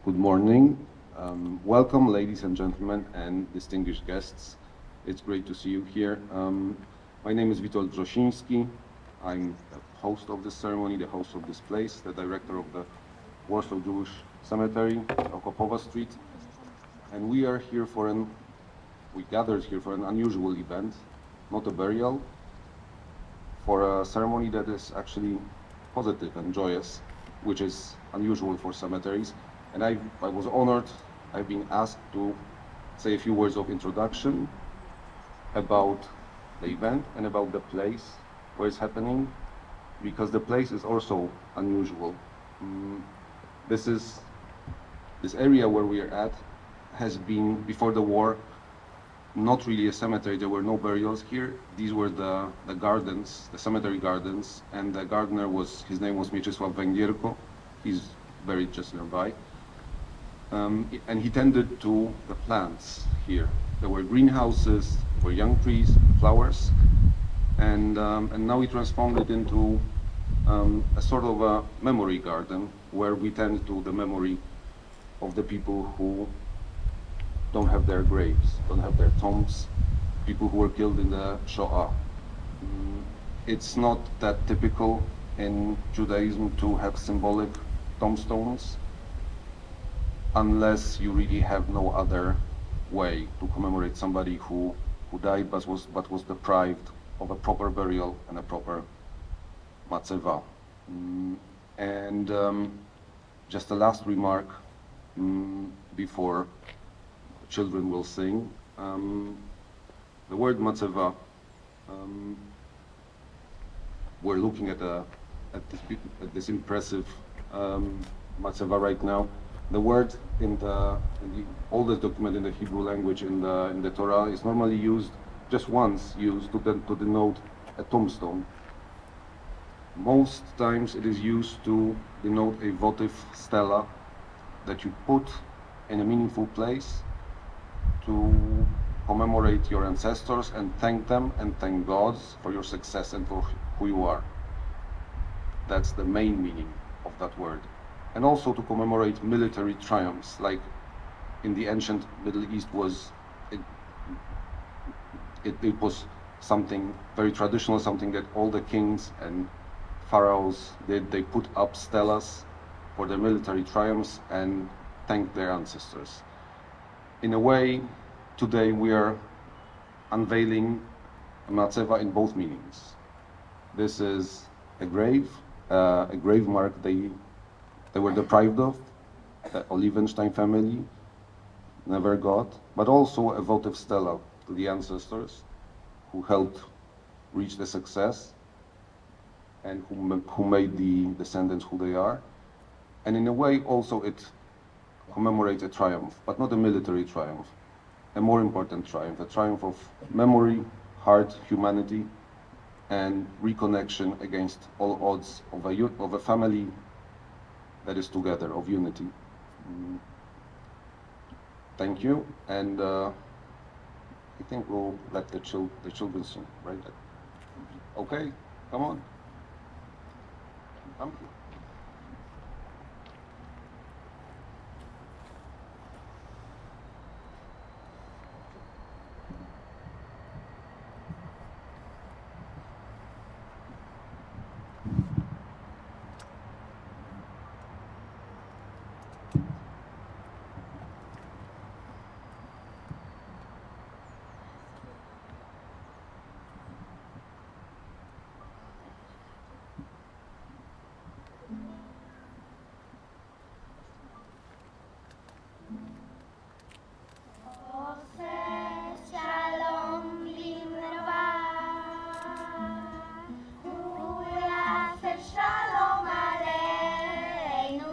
Good morning. Welcome, ladies and gentlemen, and distinguished guests. It's great to see you here. My name is Witold Wrzosiński. I'm the host of this ceremony, the host of this place, the director of the Warsaw Jewish Cemetery, Okopowa Street. And we gathered here for an unusual event, not a burial, for a ceremony that is actually positive and joyous, which is unusual for cemeteries. And I was honored. I've been asked to say a few words of introduction about the event and about the place where it's happening, because the place is also unusual. This area where we are at has been, before the war, not really a cemetery. There were no burials here. These were the gardens, the cemetery gardens, and the gardener his name was Macevas. He's buried just nearby. And he tended to the plants here. There were greenhouses, there were young trees, flowers, and now we transformed it into a sort of a memory garden where we tend to the memory of the people who don't have their graves, don't have their tombs, people who were killed in the Shoah. It's not that typical in Judaism to have symbolic tombstones, unless you really have no other way to commemorate somebody who died but was deprived of a proper burial and a proper Maceva. And just a last remark before children will sing. The word Maceva, we're looking at this impressive Maceva right now. The word in the oldest document in the Hebrew language in the Torah is normally used just once, to denote a tombstone. Most times it is used to denote a votive stela that you put in a meaningful place to commemorate your ancestors and thank them and thank God for your success and for who you are. That's the main meaning of that word. And also to commemorate military triumphs, like in the ancient Middle East it was something very traditional, something that all the kings and pharaohs did. They put up stelas for their military triumphs and thanked their ancestors. In a way, today we are unveiling a Maceva in both meanings. This is a grave mark they were deprived of, the Oliwenstein family never got, but also a votive stela to the ancestors who helped reach the success and who made the descendants who they are. And in a way also it commemorates a triumph, but not a military triumph, a more important triumph, a triumph of memory, heart, humanity, and reconnection against all odds of a family that is together, of unity. Thank you, and I think we'll let the children sing, right? Okay, come on. Come. Shalom Aleinu,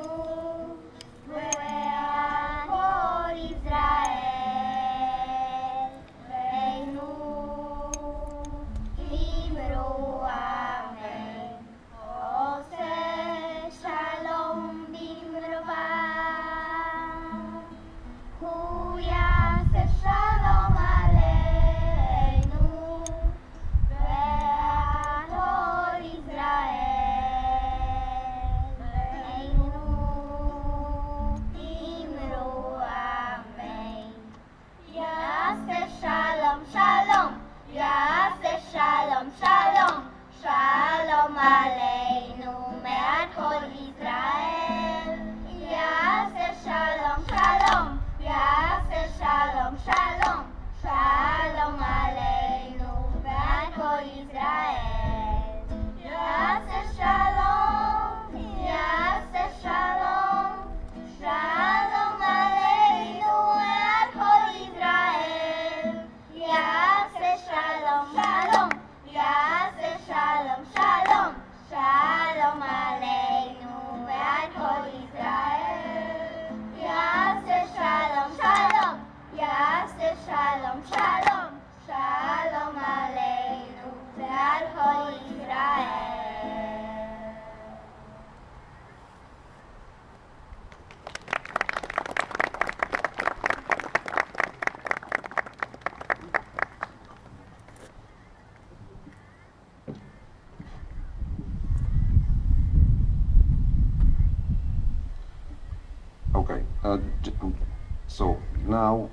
So now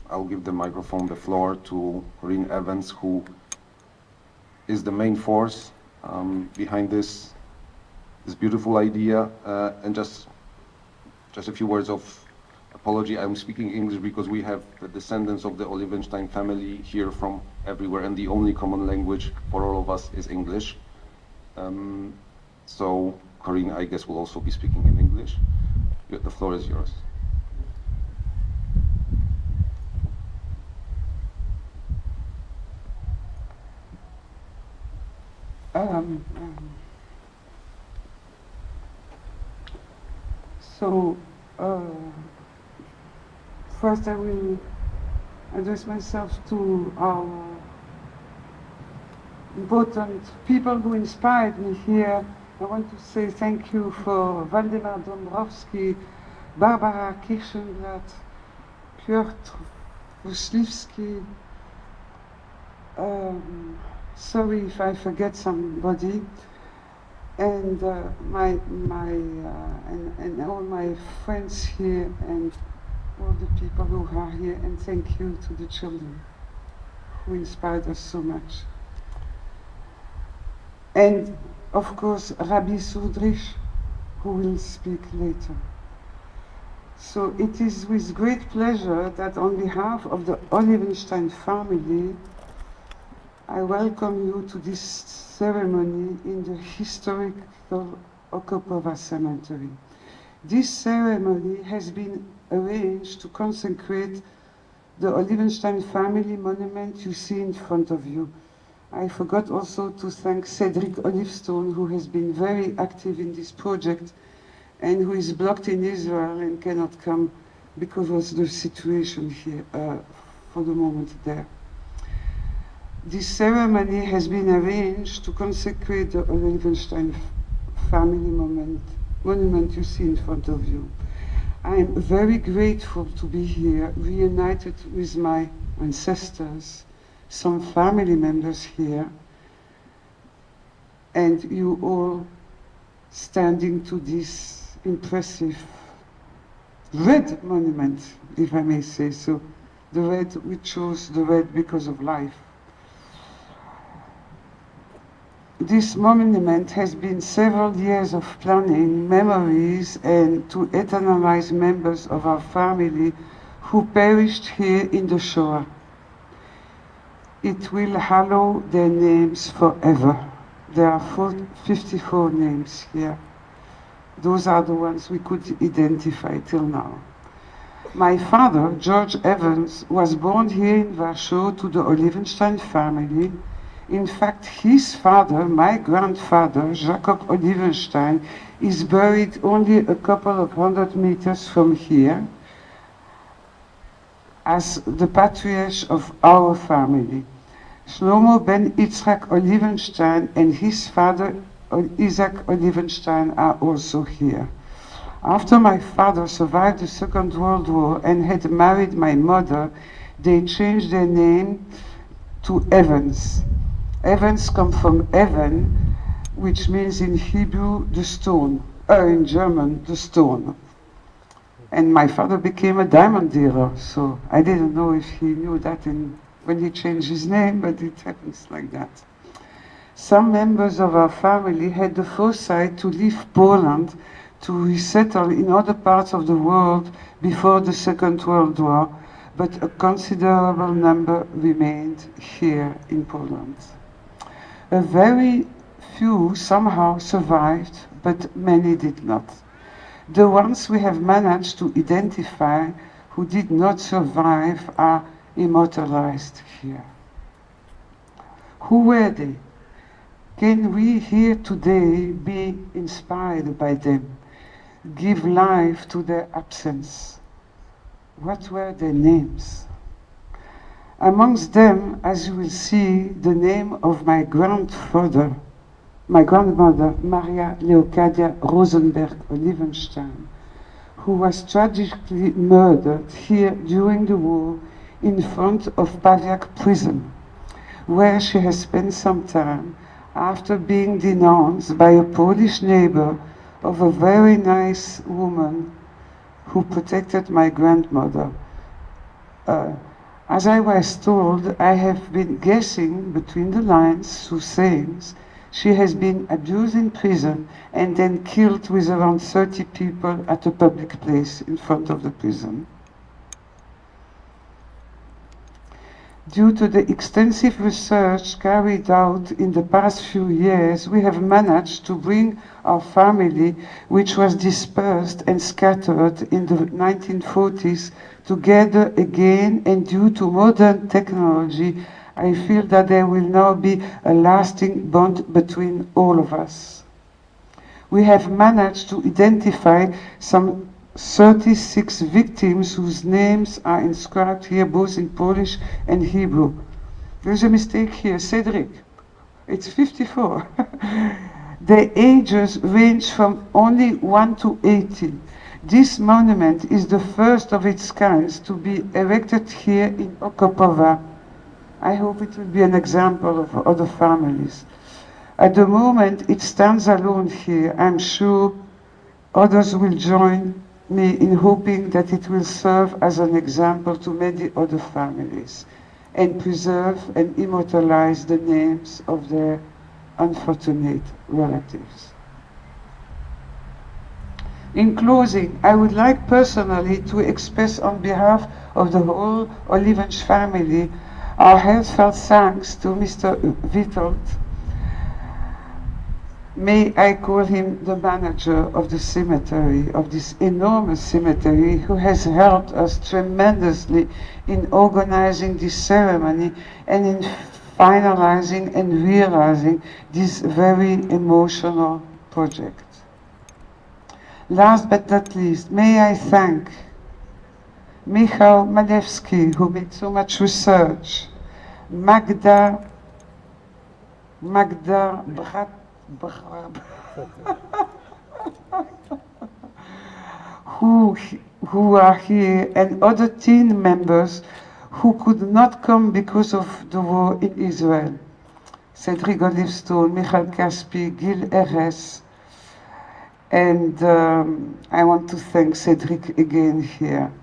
I'll give the microphone, the floor to Corinne Evans, who is the main force behind this beautiful idea. And just a few words of apology. I'm speaking English because we have the descendants of the Oliwenstein family here from everywhere, and the only common language for all of us is English. So Corinne, I guess, will also be speaking in English. The floor is yours. First I will address myself to our important people who inspired me here. I want to say thank you for Waldemar Dąbrowski, Barbara Kirchenblatt, Piotr Wiślicki. Sorry if I forget somebody, and and all my friends here and all the people who are here, and thank you to the children who inspired us so much. And of course Rabbi Schudrich, who will speak later. So it is with great pleasure that on behalf of the Oliwenstein family, I welcome you to this ceremony in the historical Okopowa cemetery. This ceremony has been arranged to consecrate the Oliwenstein family monument you see in front of you. I forgot also to thank Cedric Olivestone, who has been very active in this project and who is blocked in Israel and cannot come because of the situation here for the moment there. This ceremony has been arranged to consecrate the Oliwenstein family monument you see in front of you. I am very grateful to be here, reunited with my ancestors, some family members here, and you all standing to this impressive red monument, if I may say so. The red, we chose the red because of life. This monument has been several years of planning, memories, and to eternalize members of our family who perished here in the Shoah. It will hallow their names forever. There are 54 names here. Those are the ones we could identify till now. My father, George Evans, was born here in Warsaw to the Oliwenstein family. In fact, his father, my grandfather, Jacov Oliwenstein, is buried only a couple of 100 meters from here as the patriarch of our family. Schlomo ben Yitzhak Oliwenstein and his father, Isaac Oliwenstein, are also here. After my father survived the Second World War and had married my mother, they changed their name to Evans. Evans come from Evan, which means in Hebrew the stone, in German the stone. And my father became a diamond dealer, so I didn't know if he knew that when he changed his name, but it happens like that. Some members of our family had the foresight to leave Poland to resettle in other parts of the world before the Second World War, but a considerable number remained here in Poland. A very few somehow survived, but many did not. The ones we have managed to identify who did not survive are immortalized here. Who were they? Can we here today be inspired by them, give life to their absence? What were their names? Amongst them, as you will see, the name of my grandmother, Maria Leocadia Rosenberg Oliwenstein, who was tragically murdered here during the war in front of Pawiak prison, where she has spent some time after being denounced by a Polish neighbor of a very nice woman who protected my grandmother. As I was told, I have been guessing between the lines through sayings. She has been abused in prison and then killed with around 30 people at a public place in front of the prison. Due to the extensive research carried out in the past few years, we have managed to bring our family, which was dispersed and scattered in the 1940s, together again, and due to modern technology, I feel that there will now be a lasting bond between all of us. We have managed to identify some 36 victims whose names are inscribed here both in Polish and Hebrew. There's a mistake here, Cedric. It's 54. Their ages range from only 1 to 80. This monument is the first of its kind to be erected here in Okopowa. I hope it will be an example of other families. At the moment, it stands alone here. I'm sure others will join me in hoping that it will serve as an example to many other families and preserve and immortalize the names of their unfortunate relatives. In closing, I would like personally to express on behalf of the whole Oliwensten family our heartfelt thanks to Mr. Witold. May I call him the manager of the cemetery, of this enormous cemetery, who has helped us tremendously in organizing this ceremony and in finalizing and realizing this very emotional project. Last but not least, may I thank Michał, Majewski, who made so much research, Magda who are here, and other team members who could not come because of the war in Israel. Cedric Oliwensten, Michał Kaspi, Gil Eres, and I want to thank Cedric again here.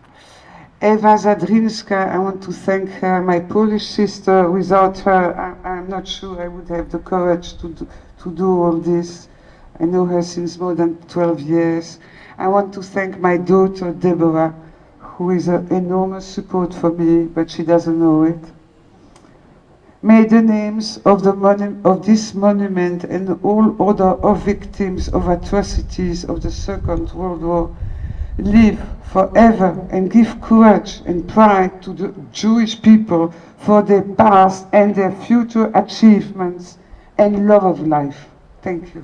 Eva Zadrinska, I want to thank her, my Polish sister. Without her, I'm not sure I would have the courage to do all this. I know her since more than 12 years. I want to thank my daughter, Deborah, who is an enormous support for me, but she doesn't know it. May the names of this monument and all other victims of atrocities of the Second World War live forever and give courage and pride to the Jewish people for their past and their future achievements and love of life. Thank you.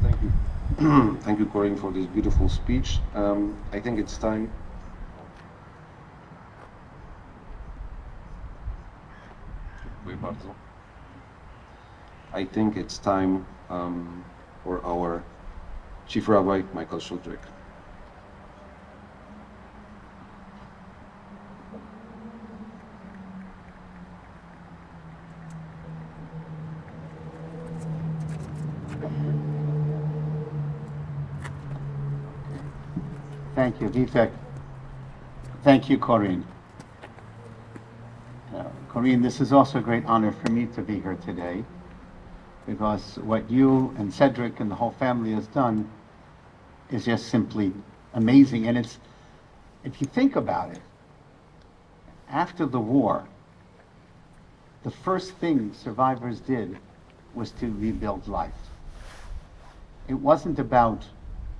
Thank you. Thank you, Corinne, for this beautiful speech. I think it's time. Dziękuję bardzo. I think it's time for our Chief Rabbi, Michael Schudrich. Thank you, Vitek. Thank you, Corinne. Corinne, this is also a great honor for me to be here today, because what you and Cedric and the whole family has done is just simply amazing. And it's, if you think about it, after the war, the first thing survivors did was to rebuild life. It wasn't about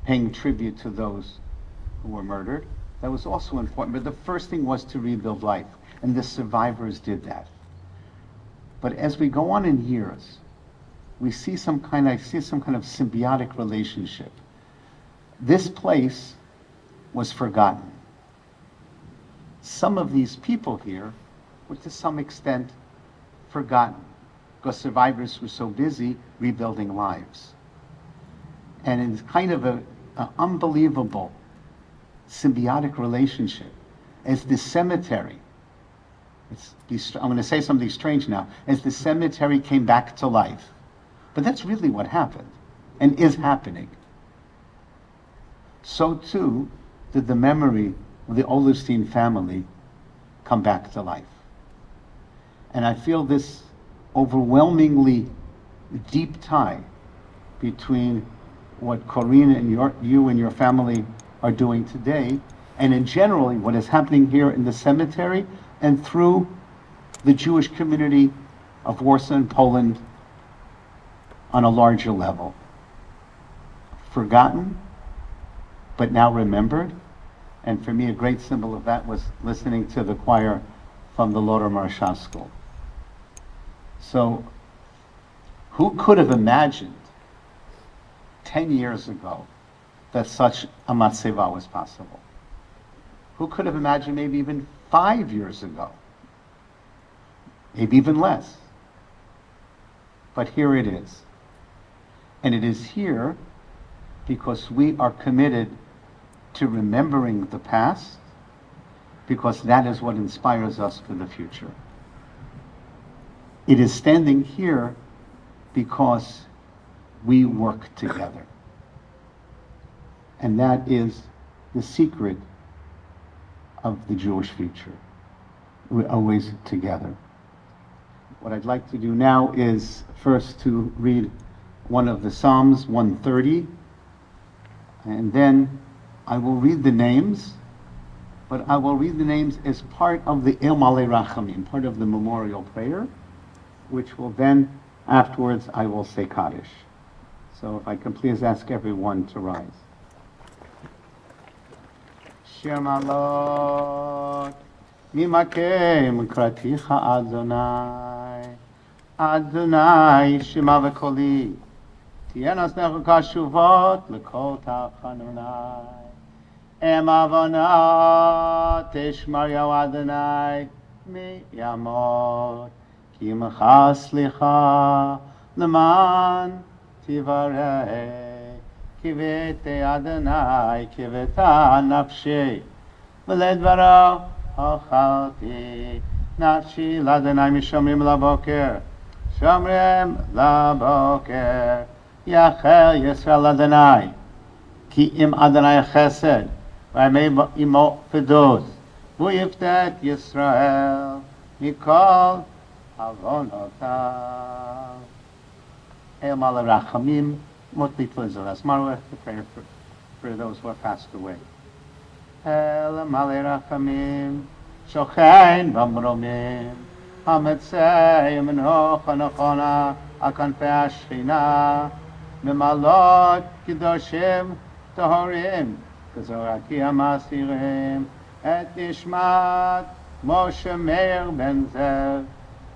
paying tribute to those who were murdered. That was also important, but the first thing was to rebuild life, and the survivors did that. But as we go on in years, I see some kind of symbiotic relationship. This place was forgotten. Some of these people here were to some extent forgotten, because survivors were so busy rebuilding lives. And it's kind of an unbelievable symbiotic relationship as this cemetery I'm going to say something strange now, as the cemetery came back to life. But that's really what happened and is happening. So too did the memory of the Oliwenstein family come back to life. And I feel this overwhelmingly deep tie between what Corinne and you and your family are doing today, and in generally what is happening here in the cemetery and through the Jewish community of Warsaw and Poland on a larger level. Forgotten, but now remembered. And for me, a great symbol of that was listening to the choir from the Lower Marsha School. So, who could have imagined 10 years ago that such a Maceva was possible? Who could have imagined maybe even 5 years ago? Maybe even less. But here it is. And it is here because we are committed to remembering the past, because that is what inspires us for the future. It is standing here because we work together. And that is the secret of the Jewish future. We're always together. What I'd like to do now is first to read one of the Psalms, 130, and then I will read the names, but I will read the names as part of the El Malei Rachamim, part of the memorial prayer, which will then, afterwards, I will say Kaddish. So if I can please ask everyone to rise. Shir Malot, Mimakem Kraticha Adonai, Adonai Shema V'Koli, Tienos Nechu Kashuvot L'Kol Tachanunai, Em Avonot Tishmar Adonai Mi Yamot, Ki Mecha Slicha L'man Tivarei, Kivete Adonai Kiveta Nafshi, V'ledvaro Ochalti Nafshi L'Adonai Mishomrim Laboker, Shomrim Laboker, Yachel Yisrael Adonai, Ki im Adonai Chesed, V'amei imo Fidus, V'yiftet Yisrael, Mikol Avonotav. El Malei Rachamim, Motli Tlizel Asmarwech, the prayer for those who have passed away. El Malei Rachamim, Shochein V'amromim, Hametzei Menoch Anochona, Akanpei Ashchina, Memalot Kedoshim Tohorim, Kazoraki Amasirim, Et Nishmat Moshe Meir Ben Zev,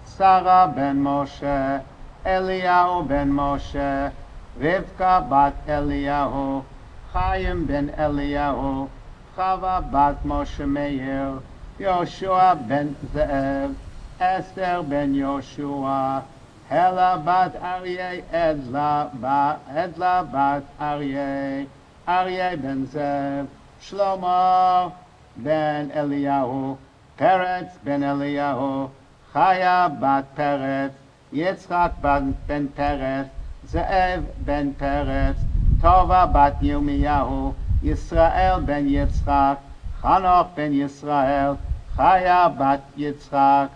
Sarah Ben Moshe, Eliyahu Ben Moshe, Rivka Bat Eliyahu, Chaim Ben Eliyahu, Chava Bat Moshe Meir, Yoshua Ben Zev, Esther Ben Yoshua, Hela Bat Aryeh, Edla Bat Aryeh, Aryeh Ben Zev, Shlomo Ben Eliyahu, Peretz Ben Eliyahu, Chaya Bat Peretz, Yitzchak Ben Peretz, Ze'ev Ben Peretz, Tova Bat Yirmiyahu, Yisrael Ben Yitzchak, Chanoch Ben Yisrael, Chaya Bat Yitzchak,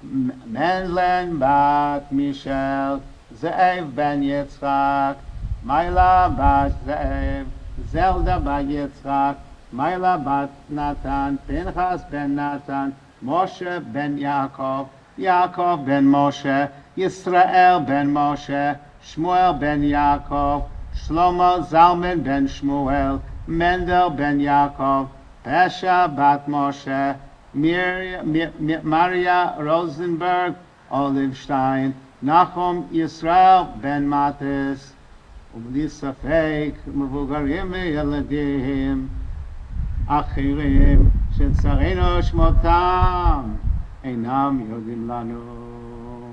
Menlen Bat Michel, Ze'ev Ben Yitzchak, Maila Bat Ze'ev, Zelda Bat Yitzchak, Maila Bat Natan, Pinchas Ben Natan, Moshe Ben Yaakov, Yaakov Ben Moshe, Yisrael Ben Moshe, Shmuel Ben Yaakov, Shlomo Zalman Ben Shmuel, Mendel Ben Yaakov, Pesha Bat Moshe, Maria Rosenberg, Oliwenstein, Nachum Yisrael Ben Matis, ובלי ספק מבוגרים וילדים אחרים שצרינו שמותם אינם יודעים לנו.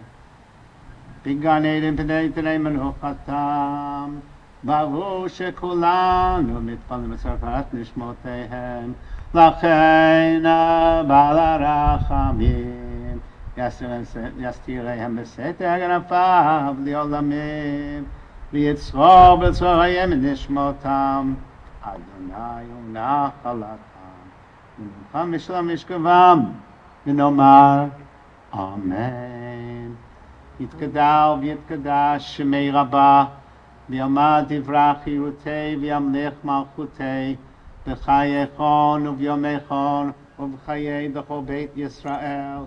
בגן עדן פני מנוחתם, ברור שכולנו מתפללים בצרפת נשמותיהם, לכן הבעל הרחמים יסתירם בסתר כנפיו לעולמים, ויצרור בצוריהם נשמותם, אדוני הוא נחלתם, ונלחם בשלום משכבם, ונאמר אמן. יתגדל ויתקדש שמי רבה, ויאמר דברי חירותי וימלך מלכותי, בחייכון וביומכון ובחיי בכל בית ישראל,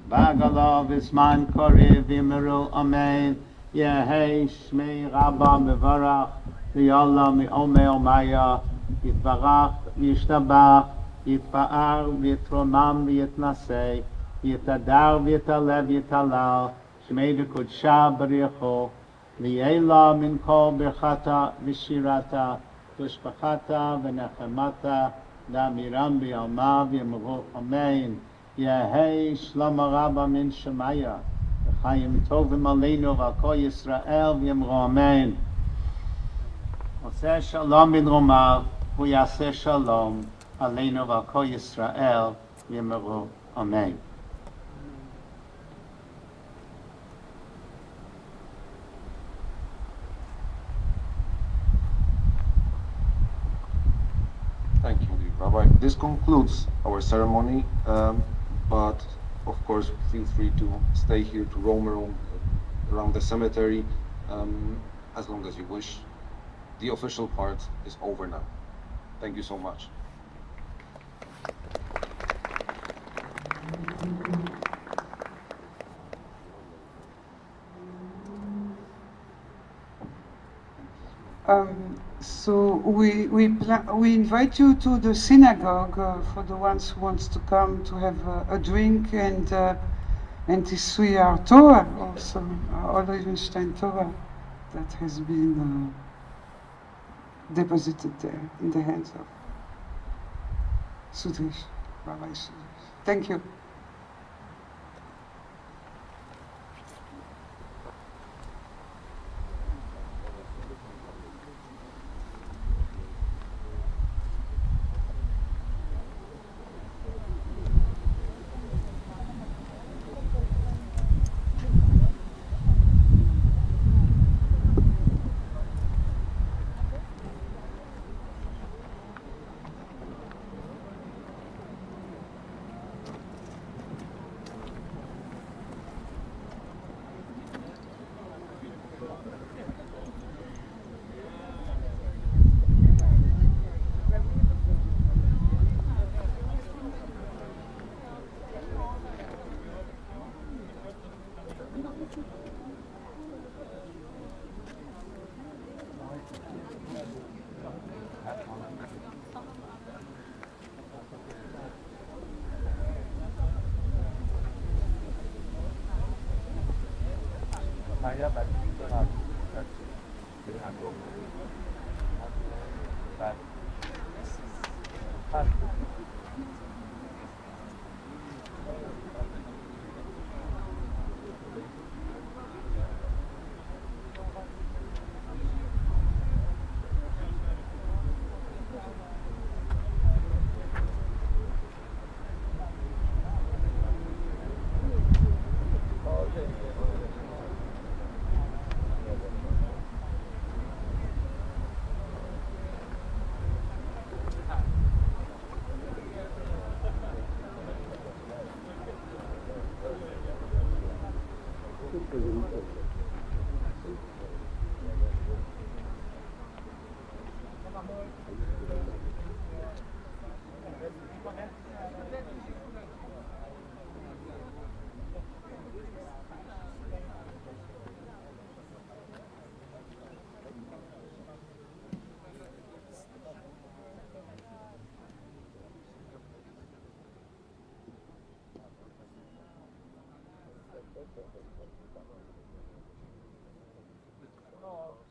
בעגלו בזמן קריב ויאמרו אמן. יהי שמי רבה מברך ויעלה מעולמי עולמיה, יתברך וישתבח, יתפאר ויתרומם ויתנשא, יתהדר ויתעלה ויתהלל, שמי דקודשה בריחו, ויעלה מן כל ברכתה ושירתה, ושפחתה ונחמתה, לאמירם ביעלמה ויאמרו אמן. יהי שלמה רבה מן שמיה, וחיים טובים עלינו ועל כל ישראל ויאמרו אמן. עושה שלום בדרומיו, הוא יעשה שלום עלינו ועל כל ישראל ויאמרו אמן. Thank you, Rabbi. This concludes our ceremony, but of course feel free to stay here to roam around the cemetery as long as you wish. The official part is over now. Thank you so much. So we invite you to the synagogue for the ones who wants to come to have a drink and to see our Torah also, our Oliwenstein Torah that has been deposited there in the hands of Schudrich, Rabbi Schudrich. Thank you. No.